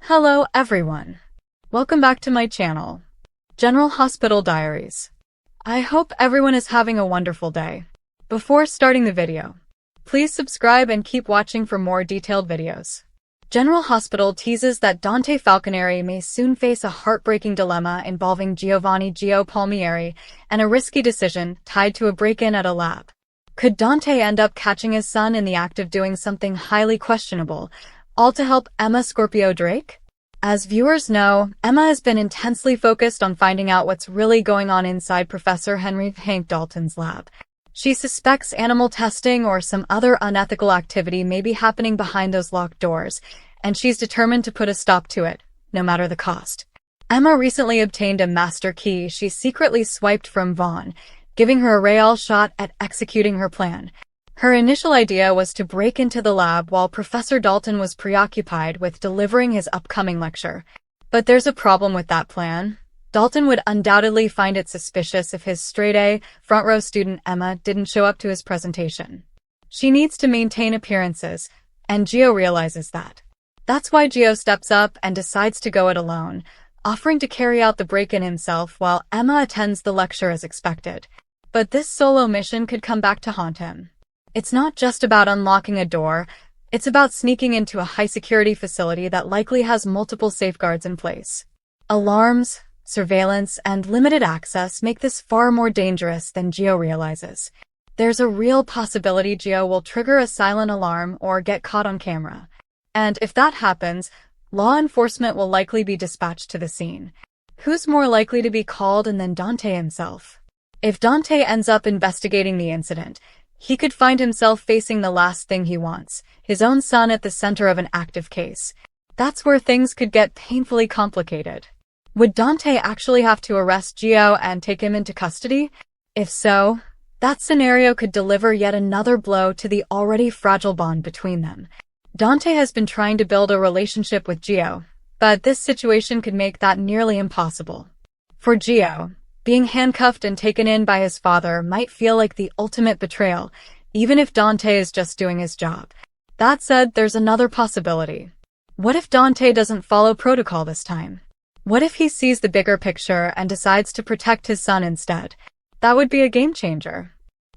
Hello everyone. Welcome back to my channel, General Hospital Diaries. I hope everyone is having a wonderful day. Before starting the video, please subscribe and keep watching for more detailed videos. General Hospital teases that Dante Falconeri may soon face a heartbreaking dilemma involving Giovanni Gio Palmieri and a risky decision tied to a break-in at a lab. Could Dante end up catching his son in the act of doing something highly questionable, all to help Emma Scorpio Drake? As viewers know, Emma has been intensely focused on finding out what's really going on inside Professor Henry Hank Dalton's lab. She suspects animal testing or some other unethical activity may be happening behind those locked doors, and she's determined to put a stop to it, no matter the cost. Emma recently obtained a master key she secretly swiped from Vaughn, giving her a real shot at executing her plan. Her initial idea was to break into the lab while Professor Dalton was preoccupied with delivering his upcoming lecture. But there's a problem with that plan. Dalton would undoubtedly find it suspicious if his straight-A, front-row student Emma didn't show up to his presentation. She needs to maintain appearances, and Gio realizes that. That's why Gio steps up and decides to go it alone, offering to carry out the break-in himself while Emma attends the lecture as expected. But this solo mission could come back to haunt him. It's not just about unlocking a door, it's about sneaking into a high-security facility that likely has multiple safeguards in place. Alarms, surveillance, and limited access make this far more dangerous than Gio realizes. There's a real possibility Gio will trigger a silent alarm or get caught on camera. And if that happens, law enforcement will likely be dispatched to the scene. Who's more likely to be called than Dante himself? If Dante ends up investigating the incident, he could find himself facing the last thing he wants, his own son at the center of an active case. That's where things could get painfully complicated. Would Dante actually have to arrest Gio and take him into custody? If so, that scenario could deliver yet another blow to the already fragile bond between them. Dante has been trying to build a relationship with Gio, but this situation could make that nearly impossible. For Gio, being handcuffed and taken in by his father might feel like the ultimate betrayal, even if Dante is just doing his job. That said, there's another possibility. What if Dante doesn't follow protocol this time? What if he sees the bigger picture and decides to protect his son instead? That would be a game changer.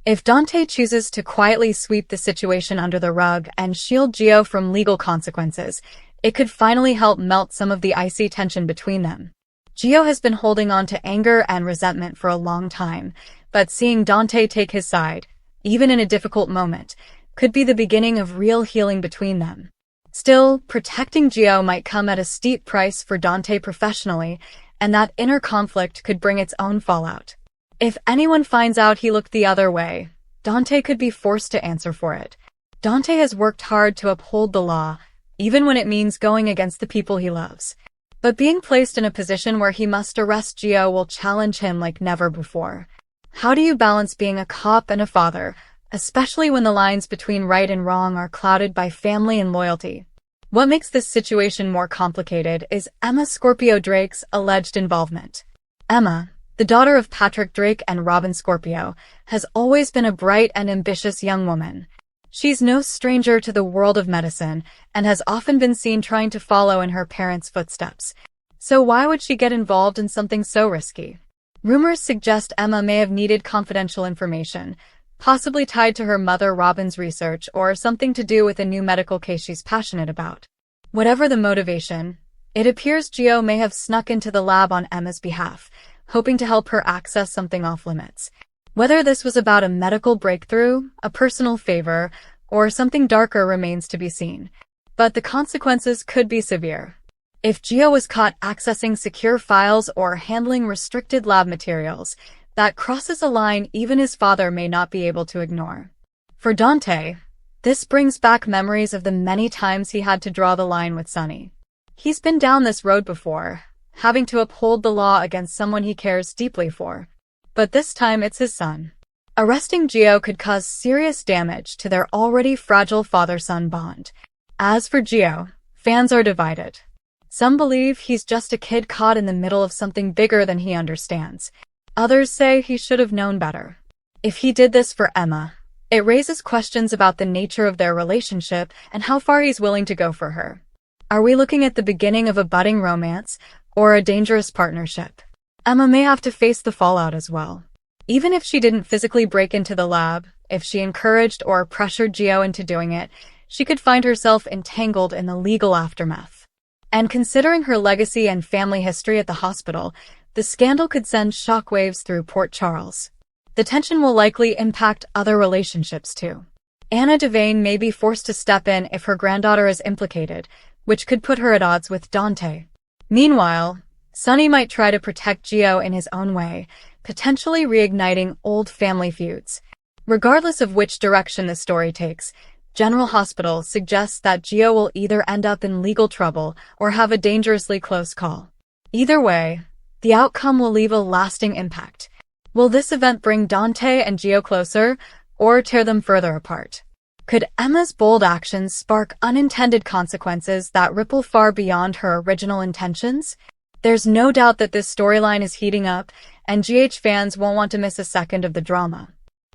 If Dante chooses to quietly sweep the situation under the rug and shield Gio from legal consequences, it could finally help melt some of the icy tension between them. Gio has been holding on to anger and resentment for a long time, but seeing Dante take his side, even in a difficult moment, could be the beginning of real healing between them. Still, protecting Gio might come at a steep price for Dante professionally, and that inner conflict could bring its own fallout. If anyone finds out he looked the other way, Dante could be forced to answer for it. Dante has worked hard to uphold the law, even when it means going against the people he loves. But being placed in a position where he must arrest Gio will challenge him like never before. How do you balance being a cop and a father, especially when the lines between right and wrong are clouded by family and loyalty? What makes this situation more complicated is Emma Scorpio Drake's alleged involvement. Emma, the daughter of Patrick Drake and Robin Scorpio, has always been a bright and ambitious young woman. She's no stranger to the world of medicine and has often been seen trying to follow in her parents' footsteps. So why would she get involved in something so risky? Rumors suggest Emma may have needed confidential information, possibly tied to her mother Robin's research or something to do with a new medical case she's passionate about. Whatever the motivation, it appears Gio may have snuck into the lab on Emma's behalf, hoping to help her access something off-limits. Whether this was about a medical breakthrough, a personal favor, or something darker remains to be seen. But the consequences could be severe. If Gio was caught accessing secure files or handling restricted lab materials, that crosses a line even his father may not be able to ignore. For Dante, this brings back memories of the many times he had to draw the line with Sonny. He's been down this road before, having to uphold the law against someone he cares deeply for. But this time it's his son. Arresting Gio could cause serious damage to their already fragile father-son bond. As for Gio, fans are divided. Some believe he's just a kid caught in the middle of something bigger than he understands. Others say he should have known better. If he did this for Emma, it raises questions about the nature of their relationship and how far he's willing to go for her. Are we looking at the beginning of a budding romance or a dangerous partnership? Emma may have to face the fallout as well. Even if she didn't physically break into the lab, if she encouraged or pressured Gio into doing it, she could find herself entangled in the legal aftermath. And considering her legacy and family history at the hospital, the scandal could send shockwaves through Port Charles. The tension will likely impact other relationships too. Anna Devane may be forced to step in if her granddaughter is implicated, which could put her at odds with Dante. Meanwhile, Sonny might try to protect Gio in his own way, potentially reigniting old family feuds. Regardless of which direction the story takes, General Hospital suggests that Gio will either end up in legal trouble or have a dangerously close call. Either way, the outcome will leave a lasting impact. Will this event bring Dante and Gio closer, or tear them further apart? Could Emma's bold actions spark unintended consequences that ripple far beyond her original intentions? There's no doubt that this storyline is heating up, and GH fans won't want to miss a second of the drama.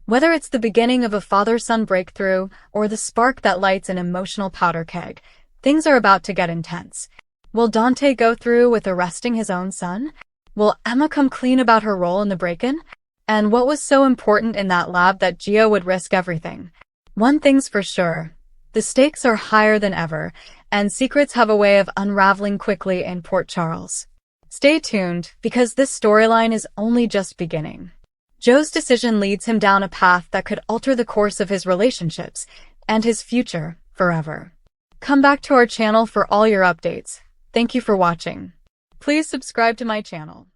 Whether it's the beginning of a father-son breakthrough or the spark that lights an emotional powder keg, things are about to get intense. Will Dante go through with arresting his own son? Will Emma come clean about her role in the break-in? And what was so important in that lab that Gio would risk everything? One thing's for sure, the stakes are higher than ever, and secrets have a way of unraveling quickly in Port Charles. Stay tuned, because this storyline is only just beginning. Joe's decision leads him down a path that could alter the course of his relationships and his future forever. Come back to our channel for all your updates. Thank you for watching. Please subscribe to my channel.